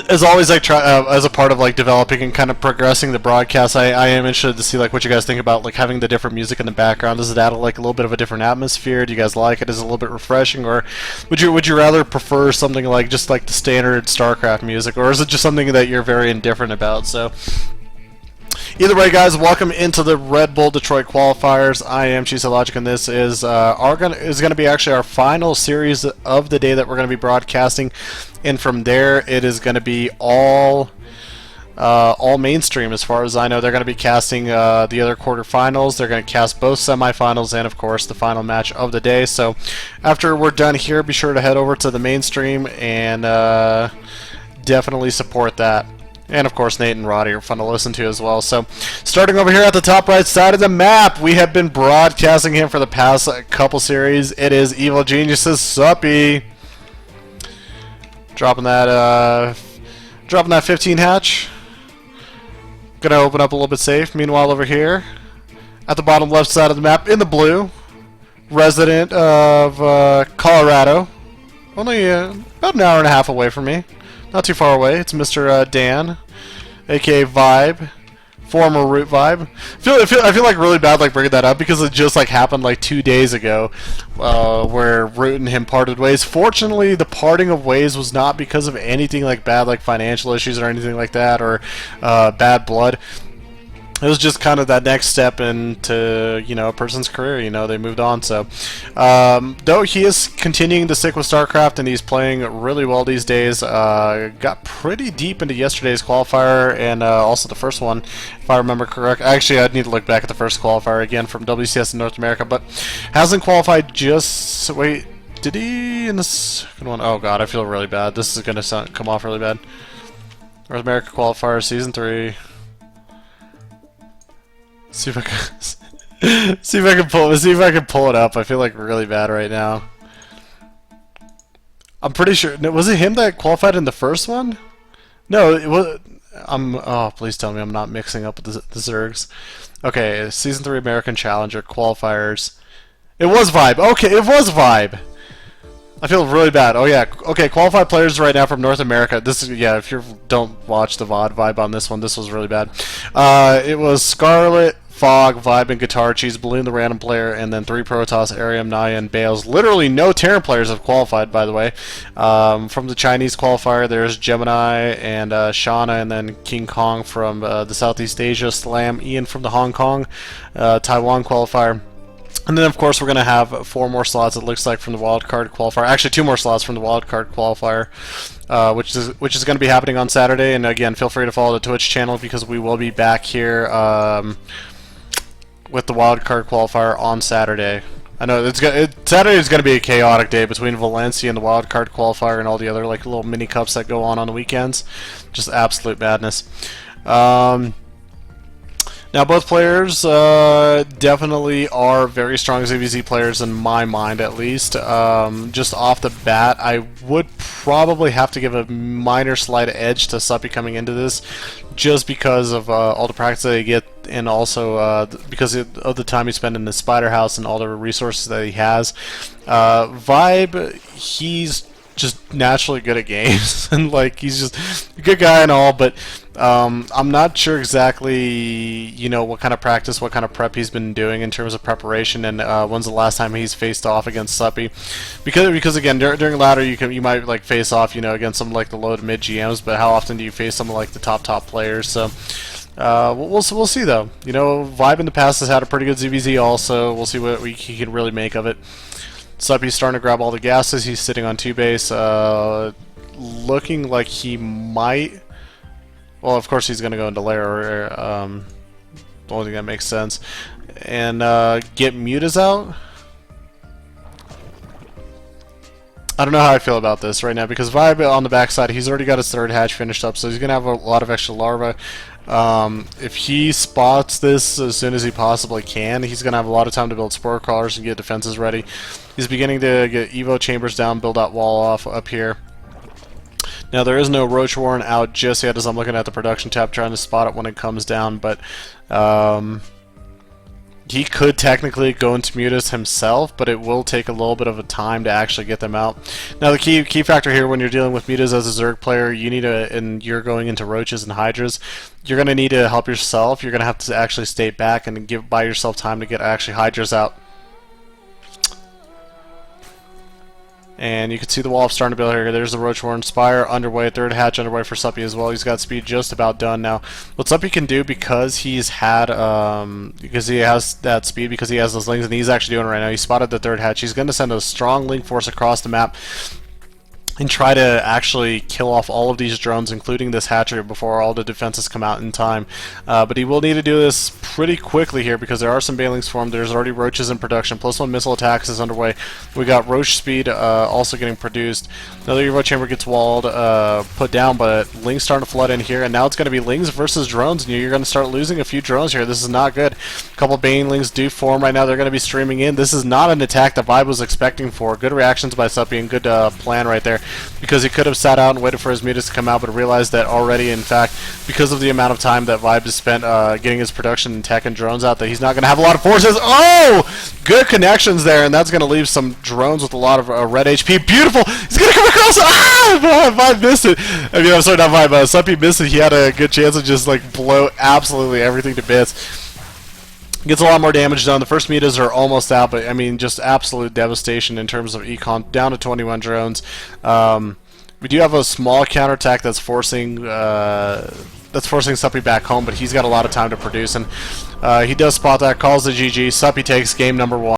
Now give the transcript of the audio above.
as always, like as a part of like developing and kind of progressing the broadcast, I am interested to see like what you guys think about like having the different music in the background. Does it add like a little bit of a different atmosphere? Do you guys like it? Is it a little bit refreshing, or would you rather prefer something like just like the standard StarCraft music, or is it just something that you're very indifferent about? So. Either way, guys, welcome into the Red Bull Detroit qualifiers. I am EGSuppy, and this is gonna be actually our final series of the day that we're gonna be broadcasting. And from there, it is gonna be all mainstream, as far as I know. They're gonna be casting the other quarterfinals. They're gonna cast both semifinals, and of course the final match of the day. So after we're done here, be sure to head over to the mainstream and definitely support that. And of course, Nate and Roddy are fun to listen to as well. So, starting over here at the top right side of the map, we have been broadcasting him for the past couple series. It is Evil Genius's Suppy. Dropping that 15 hatch. Gonna open up a little bit safe. Meanwhile, over here, at the bottom left side of the map, in the blue, resident of Colorado, only about an hour and a half away from me. Not too far away. It's Mr. Dan, aka ViBE, former Root ViBE. I feel like really bad like bringing that up because it just like happened like 2 days ago, where Root and him parted ways. Fortunately, the parting of ways was not because of anything like bad like financial issues or anything like that, or bad blood. It was just kind of that next step into, you know, a person's career. You know, they moved on. So, though he is continuing to stick with StarCraft and he's playing really well these days, got pretty deep into yesterday's qualifier and also the first one, if I remember correct. Actually, I'd need to look back at the first qualifier again from WCS in North America, but hasn't qualified just... Wait, did he in the second one? Oh god, I feel really bad. This is going to come off really bad. North America qualifier, Season 3. See if I can see if I can pull it up. I feel like really bad right now. I'm pretty sure. Was it him that qualified in the first one? No, it was. Oh, please tell me I'm not mixing up the Zergs. Okay, Season 3 American Challenger qualifiers. It was ViBE. Okay, it was ViBE. I feel really bad. Oh yeah. Okay, qualified players right now from North America. This is, yeah. If you don't watch the VOD ViBE on this one, this was really bad. It was Scarlet, Fog, ViBE, and Guitar Cheese, Balloon the random player, and then 3 Protoss, Arium, Naya, and Bales. Literally no Terran players have qualified, by the way. From the Chinese qualifier, there's Gemini and Shauna, and then King Kong from the Southeast Asia, Slam, Ian from the Hong Kong, Taiwan qualifier. And then, of course, we're going to have 4 more slots, it looks like, from the wildcard qualifier. Actually, 2 more slots from the wildcard qualifier, which is going to be happening on Saturday. And again, feel free to follow the Twitch channel because we will be back here with the wildcard qualifier on Saturday. I know Saturday is going to be a chaotic day between Valencia and the wildcard qualifier and all the other like little mini cups that go on the weekends. Just absolute madness. Now, both players definitely are very strong ZVZ players in my mind, at least. Just off the bat, I would probably have to give a minor slight edge to Suppy coming into this, just because of all the practice that they get, and also because of the time he spent in the Spider House and all the resources that he has. ViBE, he's just naturally good at games, and like he's just a good guy and all, but I'm not sure exactly, you know, what kind of practice, what kind of prep he's been doing in terms of preparation, and when's the last time he's faced off against Suppy, because again, during ladder you might like face off, you know, against some like the low to mid GMs, but how often do you face some like the top players? So we'll see though. You know, ViBE in the past has had a pretty good ZVZ also. We'll see what he can really make of it. Suppy's starting to grab all the gases. He's sitting on 2 base, looking like he might. Well, of course he's going to go into lair. The only thing that makes sense. And get Mutas out. I don't know how I feel about this right now, because ViBE on the backside, he's already got his 3rd hatch finished up, so he's going to have a lot of extra larvae. If he spots this as soon as he possibly can, he's going to have a lot of time to build spore crawlers and get defenses ready. He's beginning to get Evo chambers down, build that wall off up here. Now, there is no Roach Warren out just yet, as I'm looking at the production tab trying to spot it when it comes down, but He could technically go into mutas himself, but it will take a little bit of a time to actually get them out. Now, the key factor here when you're dealing with mutas as a Zerg player, you need to, and you're going into roaches and hydras, you're going to need to help yourself. You're going to have to actually stay back and buy yourself time to get actually hydras out. And you can see the wall starting to build here. There's the Roach Warren Spire underway, third hatch underway for Suppy as well. He's got speed just about done now. What Suppy can do, because he's had, because he has that speed, because he has those lings, and he's actually doing it right now. He spotted the third hatch. He's going to send a strong link force across the map and try to actually kill off all of these drones, including this hatchery, before all the defenses come out in time. But he will need to do this pretty quickly here, because there are some banelings formed. There's already roaches in production. +1 missile attacks is underway. We got roach speed also getting produced. Another Evo chamber gets walled, put down, but lings starting to flood in here, and now it's going to be lings versus drones, and you're going to start losing a few drones here. This is not good. A couple banelings do form right now. They're going to be streaming in. This is not an attack that ViBE was expecting for. Good reactions by Suppy and good plan right there, because he could have sat out and waited for his mutas to come out, but realized that already, in fact, because of the amount of time that ViBE has spent getting his production and tech and drones out, that he's not going to have a lot of forces. Oh! Good connections there, and that's going to leave some drones with a lot of red HP. Beautiful! He's going to come across! Ah! ViBE missed it! I mean, I'm sorry, not ViBE. Suppy missed it. He had a good chance to just, like, blow absolutely everything to bits. Gets a lot more damage done. The first mutas are almost out, but I mean, just absolute devastation in terms of econ. Down to 21 drones. We do have a small counterattack that's forcing Suppy back home, but he's got a lot of time to produce, and he does spot that. Calls the GG. Suppy takes game number 1.